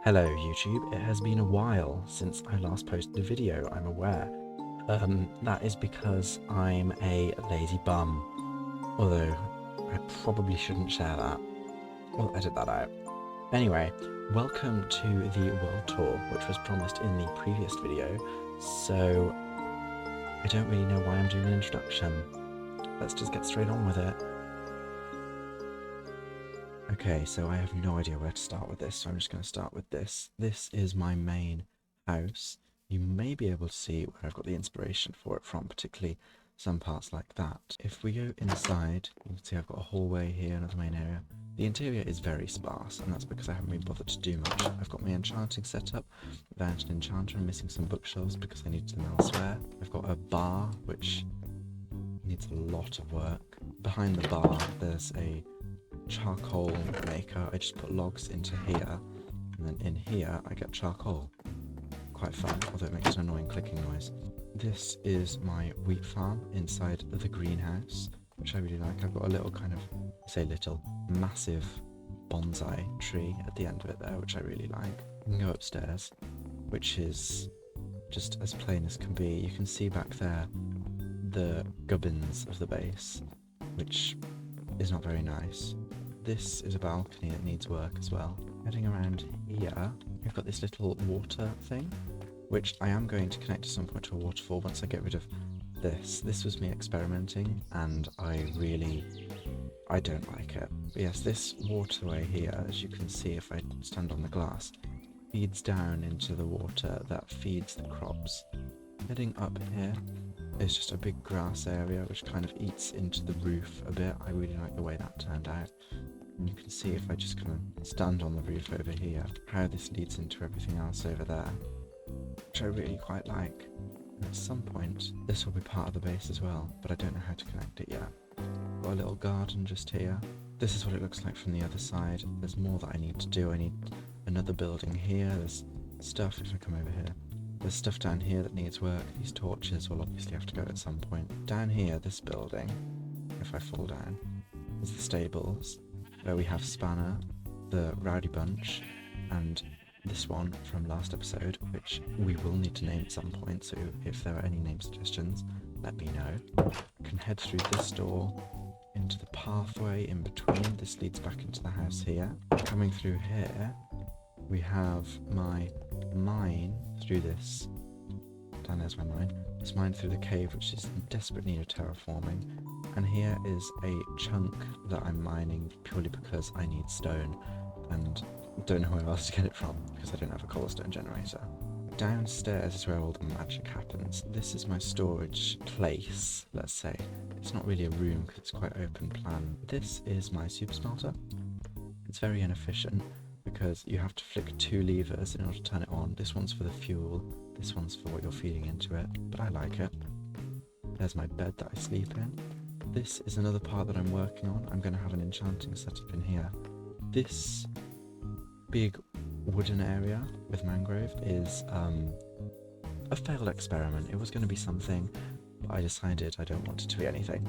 Hello YouTube, it has been a while since I last posted a video, I'm aware. That is because I'm a lazy bum, although I probably shouldn't share that. We'll edit that out. Anyway, welcome to the world tour, which was promised in the previous video, so I don't really know why I'm doing an introduction. Let's just get straight on with it. Okay, so I have no idea where to start with this, so I'm just going to start with this. This is my main house. You may be able to see where I've got the inspiration for it from, particularly some parts like that. If we go inside, you can see I've got a hallway here, another main area. The interior is very sparse, and that's because I haven't been bothered to do much. I've got my enchanting setup without an enchanter and missing some bookshelves because I needed them elsewhere. I've got a bar, which needs a lot of work. Behind the bar, there's a charcoal maker. I just put logs into here, and then in here I get charcoal. Quite fun, although it makes an annoying clicking noise. This is my wheat farm inside the greenhouse, which I really like. I've got a little kind of, say little, massive bonsai tree at the end of it there, which I really like. You can go upstairs, which is just as plain as can be. You can see back there the gubbins of the base, which is not very nice. This is a balcony that needs work as well. Heading around here, we've got this little water thing, which I am going to connect at some point to a waterfall once I get rid of this. This was me experimenting, and I don't like it. But yes, this waterway here, as you can see if I stand on the glass, feeds down into the water that feeds the crops. Heading up here is just a big grass area which kind of eats into the roof a bit. I really like the way that turned out. And you can see if I just kind of stand on the roof over here, how this leads into everything else over there, which I really quite like. And at some point, this will be part of the base as well, but I don't know how to connect it yet. Got a little garden just here. This is what it looks like from the other side. There's more that I need to do. I need another building here. There's stuff, if I come over here. There's stuff down here that needs work. These torches will obviously have to go at some point. Down here, this building, if I fall down, is the stables, where we have Spanner, the Rowdy Bunch, and this one from last episode, which we will need to name at some point, so if there are any name suggestions, let me know. I can head through this door into the pathway in between. This leads back into the house here. Coming through here, we have my mine through this. Down there's my mine. This mine through the cave, which is in desperate need of terraforming. And here is a chunk that I'm mining purely because I need stone and don't know where else to get it from because I don't have a cobblestone generator. Downstairs is where all the magic happens. This is my storage place, let's say. It's not really a room because it's quite open plan. This is my super smelter. It's very inefficient because you have to flick two levers in order to turn it on. This one's for the fuel, this one's for what you're feeding into it, but I like it. There's my bed that I sleep in. This is another part that I'm working on. I'm going to have an enchanting setup in here. This big wooden area with mangrove is a failed experiment. It was going to be something, but I decided I don't want it to be anything.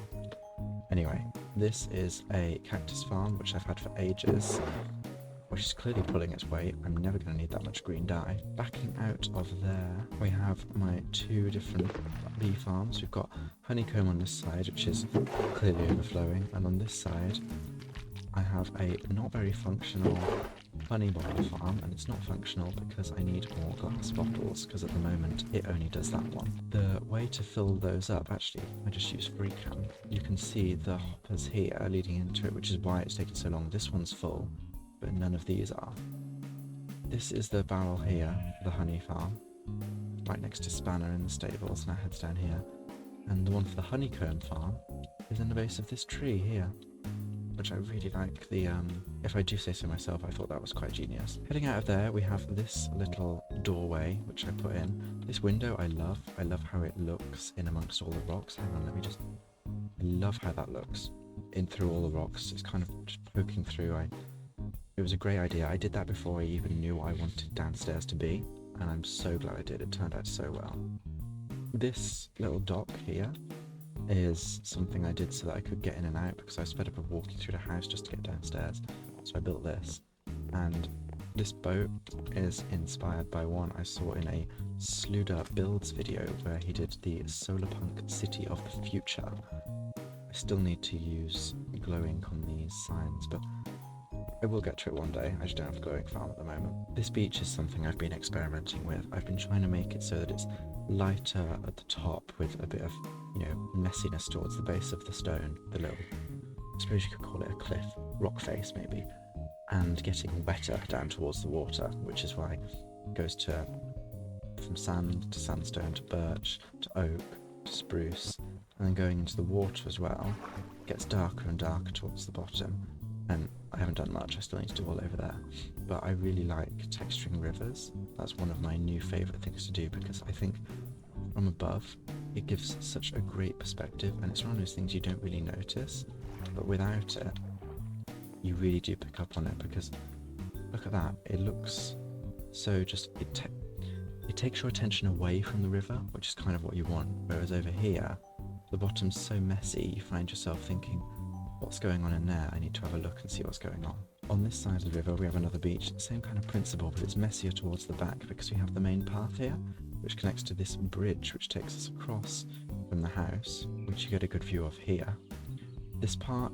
Anyway, this is a cactus farm which I've had for ages, which is clearly pulling its weight. I'm never going to need that much green dye. Backing out of there, we have my two different bee farms. We've got honeycomb on this side, which is clearly overflowing, and on this side, I have a not very functional honey bottle farm, and it's not functional because I need more glass bottles, because at the moment it only does that one. The way to fill those up, actually, I just use FreeCam. You can see the hoppers here leading into it, which is why it's taken so long. This one's full, but none of these are. This is the barrel here, the honey farm, right next to Spanner in the stables, and that heads down here. And the one for the honeycomb farm is in the base of this tree here, which I really like. The if I do say so myself, I thought that was quite genius. Heading out of there, we have this little doorway which I put in. This window I love. I love how it looks in amongst all the rocks. Hang on, let me just. I love how that looks in through all the rocks. It's kind of just poking through. It was a great idea. I did that before I even knew what I wanted downstairs to be, and I'm so glad I did. It turned out so well. This little dock here is something I did so that I could get in and out because I was fed up of walking through the house just to get downstairs. So I built this, and This boat is inspired by one I saw in a Sluder Builds video where he did the Solarpunk City of the Future. I still need to use glow ink on these signs, but I will get to it one day. I just don't have a glowing farm at the moment. This beach is something I've been experimenting with. I've been trying to make it so that it's lighter at the top with a bit of, messiness towards the base of the stone, the little, I suppose you could call it a cliff, rock face maybe, and getting wetter down towards the water, which is why it goes from sand to sandstone to birch to oak to spruce, and then going into the water as well, it gets darker and darker towards the bottom. And I haven't done much, I still need to do all over there. But I really like texturing rivers. That's one of my new favourite things to do because I think from above it gives such a great perspective, and it's one of those things you don't really notice, but without it you really do pick up on it, because look at that, it looks so just, it takes your attention away from the river, which is kind of what you want, whereas over here the bottom's so messy you find yourself thinking, what's going on in there? I need to have a look and see what's going on. On this side of the river we have another beach, same kind of principle, but it's messier towards the back because we have the main path here, which connects to this bridge which takes us across from the house, which you get a good view of here. This part,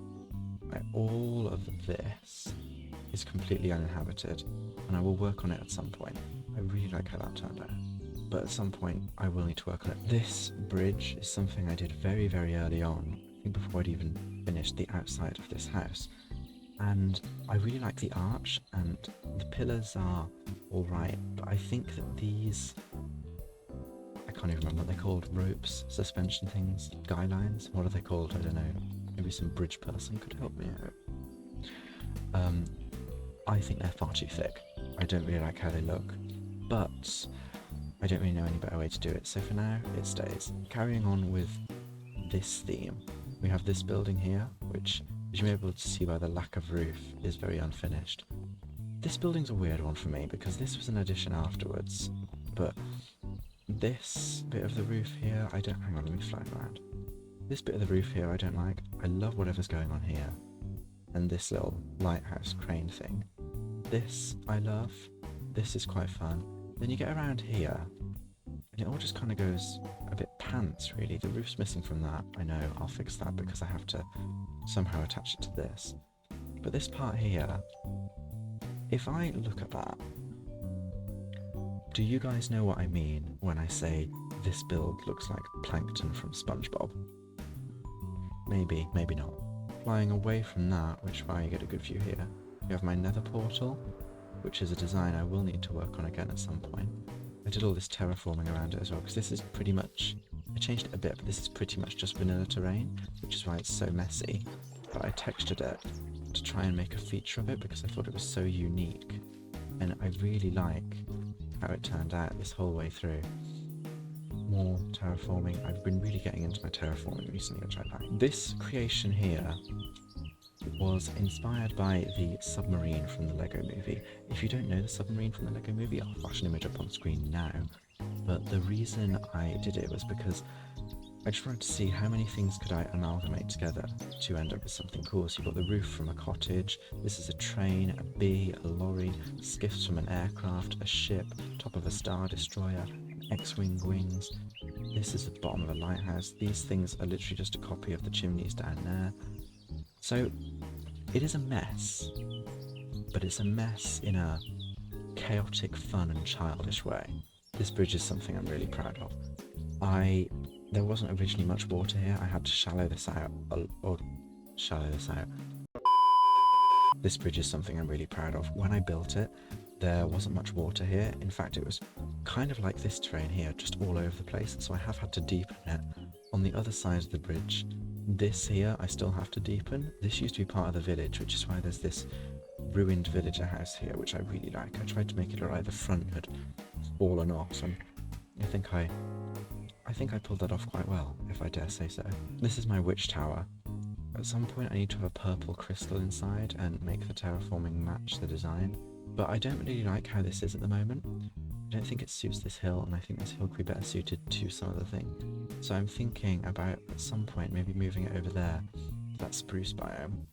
all of this is completely uninhabited, and I will work on it at some point. I really like how that turned out, but at some point I will need to work on it. This bridge is something I did very, very early on, I think before I'd even finished the outside of this house, and I really like the arch, and the pillars are alright, but I think that these, I can't even remember what they're called, ropes, suspension things, guy lines, what are they called? I don't know, maybe some bridge person could help me out. I think they're far too thick. I don't really like how they look, but I don't really know any better way to do it, so for now it stays. Carrying on with this theme, we have this building here, which, as you're able to see by the lack of roof, is very unfinished. This building's a weird one for me because this was an addition afterwards, but this bit of the roof here, I don't, hang on, let me fly around. This bit of the roof here I don't like. I love whatever's going on here, and this little lighthouse crane thing. This I love, this is quite fun. Then you get around here, and it all just kind of goes a bit pants really. The roof's missing from that, I know, I'll fix that because I have to somehow attach it to this. But this part here, if I look at that, do you guys know what I mean when I say this build looks like Plankton from SpongeBob? Maybe, maybe not. Flying away from that, which is why you get a good view here, you have my nether portal, which is a design I will need to work on again at some point. I did all this terraforming around it as well, because this is pretty much, I changed it a bit, but this is pretty much just vanilla terrain, which is why it's so messy. But I textured it to try and make a feature of it because I thought it was so unique, and I really like how it turned out this whole way through. More terraforming. I've been really getting into my terraforming recently, which I like. This creation here was inspired by the submarine from the Lego movie. If you don't know the submarine from the Lego movie, I'll flash an image up on screen now. But the reason I did it was because I just wanted to see how many things could I amalgamate together to end up with something cool. So you've got the roof from a cottage, this is a train, a bee, a lorry, skiffs from an aircraft, a ship, top of a star destroyer, X-wing wings, this is the bottom of a lighthouse. These things are literally just a copy of the chimneys down there. So it is a mess, but it's a mess in a chaotic, fun and childish way. This bridge is something I'm really proud of. There wasn't originally much water here. I had to shallow this out. This bridge is something I'm really proud of. When I built it, there wasn't much water here. In fact, it was kind of like this terrain here, just all over the place. So I have had to deepen it. On the other side of the bridge, this here, I still have to deepen. This used to be part of the village, which is why there's this ruined villager house here, which I really like. I tried to make it look like the front had fallen off, and I think I pulled that off quite well, if I dare say so. This is my witch tower. At some point I need to have a purple crystal inside and make the terraforming match the design, but I don't really like how this is at the moment. I don't think it suits this hill, and I think this hill could be better suited to some other thing. So I'm thinking about, at some point, maybe moving it over there, that spruce biome.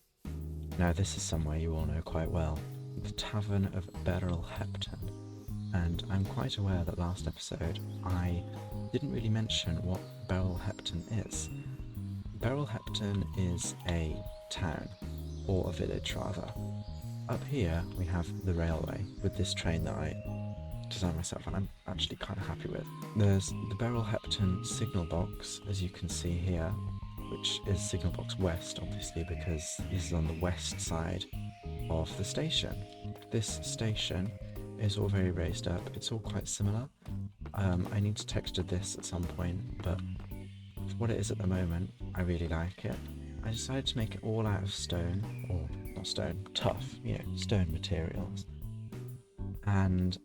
Now this is somewhere you all know quite well. the Tavern of Beryl Hepton, and I'm quite aware that last episode I didn't really mention what Beryl Hepton is. Beryl Hepton is a town, or a village rather. Up here we have the railway with this train that I designed myself and I'm actually kind of happy with. There's the Beryl Hepton signal box, as you can see here, which is signal box west obviously because this is on the west side of the station. This station is all very raised up, it's all quite similar. I need to texture this at some point, but for what it is at the moment, I really like it. I decided to make it all out of stone, or not stone, tough, stone materials. And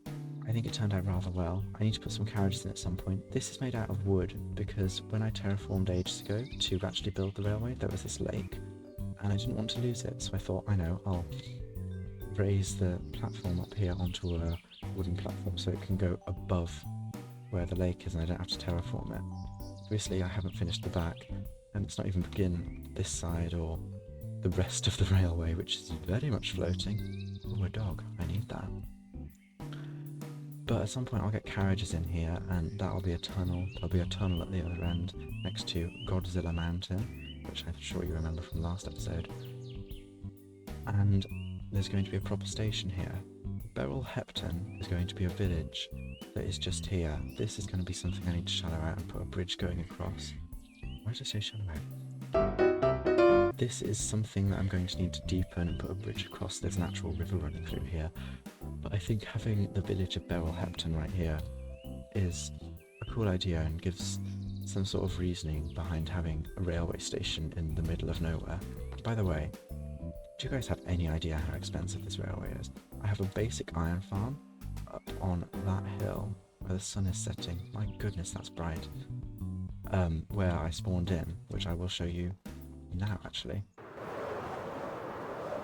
I think it turned out rather well. I need to put some carriages in at some point. This is made out of wood because when I terraformed ages ago to actually build the railway, there was this lake and I didn't want to lose it, so I thought, I'll raise the platform up here onto a wooden platform so it can go above where the lake is and I don't have to terraform it. Obviously I haven't finished the back and it's not even begin this side or the rest of the railway, which is very much floating. Oh, a dog, I need that. But at some point I'll get carriages in here and that'll be a tunnel. There'll be a tunnel at the other end next to Godzilla Mountain, which I'm sure you remember from last episode. And there's going to be a proper station here. Beryl Hepton is going to be a village that is just here. This is going to be something I need to shallow out and put a bridge going across. Why did I say shallow out? This is something that I'm going to need to deepen and put a bridge across. There's an actual river running through here. But I think having the village of Beryl Hepton right here is a cool idea and gives some sort of reasoning behind having a railway station in the middle of nowhere. By the way, do you guys have any idea how expensive this railway is? I have a basic iron farm up on that hill where the sun is setting. My goodness, that's bright. Where I spawned in, which I will show you now actually.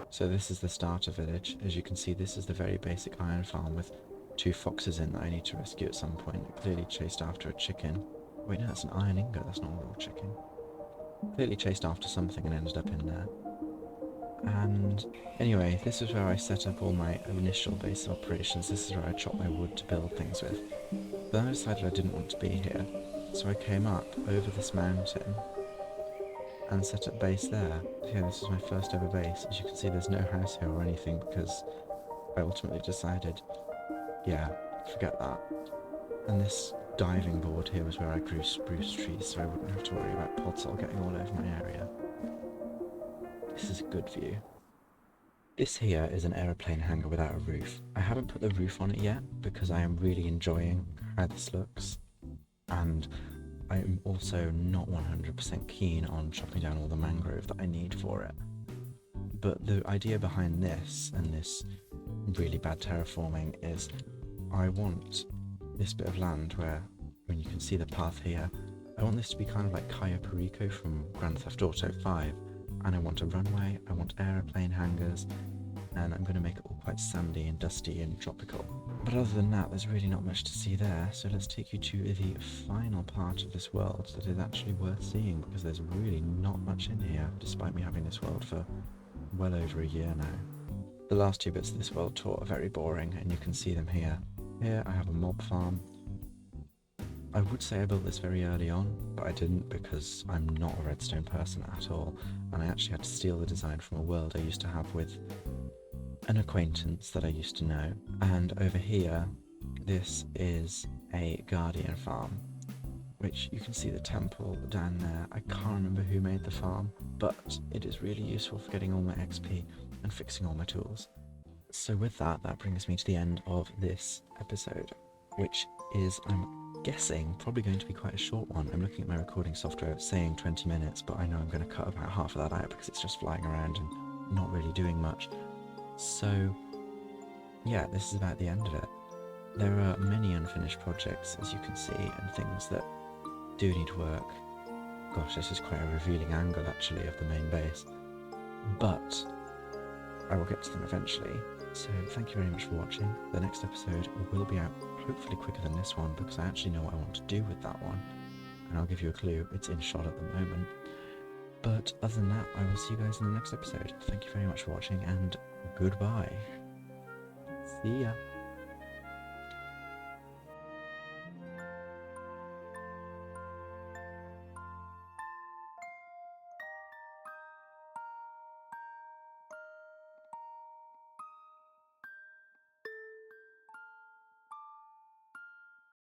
So this is the starter village. As you can see, this is the very basic iron farm with 2 foxes in that I need to rescue at some point. It clearly chased after a chicken. Wait, no, that's an iron ingot, that's not a real chicken. Clearly chased after something and ended up in there. And anyway, this is where I set up all my initial base of operations. This is where I chopped my wood to build things with. Then I decided I didn't want to be here, so I came up over this mountain and set up base there. Yeah, this is my first ever base. As you can see, there's no house here or anything because I ultimately decided, yeah, forget that. And this diving board here was where I grew spruce trees, so I wouldn't have to worry about podzol getting all over my area. This is a good view. This here is an aeroplane hangar without a roof. I haven't put the roof on it yet because I am really enjoying how this looks, and I'm also not 100% keen on chopping down all the mangrove that I need for it. But the idea behind this and this really bad terraforming is I want this bit of land where, when you can see the path here, I want this to be kind of like Cayo Perico from Grand Theft Auto 5, and I want a runway, I want aeroplane hangars, and I'm going to make it all quite sandy and dusty and tropical. But other than that, there's really not much to see there, so let's take you to the final part of this world that is actually worth seeing, because there's really not much in here, despite me having this world for well over a year now. The last 2 bits of this world tour are very boring, and you can see them here. Here I have a mob farm. I would say I built this very early on, but I didn't because I'm not a redstone person at all, and I actually had to steal the design from a world I used to have with an acquaintance that I used to know. And over here, this is a guardian farm, which you can see the temple down there. I can't remember who made the farm, but it is really useful for getting all my XP and fixing all my tools. So with that brings me to the end of this episode, which is, I'm guessing, probably going to be quite a short one. I'm looking at my recording software saying 20 minutes, but I know I'm going to cut about half of that out because it's just flying around and not really doing much. So yeah, this is about the end of it. There are many unfinished projects, as you can see, and things that do need work. Gosh, this is quite a revealing angle actually of the main base, but I will get to them eventually. So thank you very much for watching. The next episode will be out hopefully quicker than this one because I actually know what I want to do with that one, and I'll give you a clue. It's in shot at the moment. But other than that, I will see you guys in the next episode. Thank you very much for watching, and goodbye. See ya.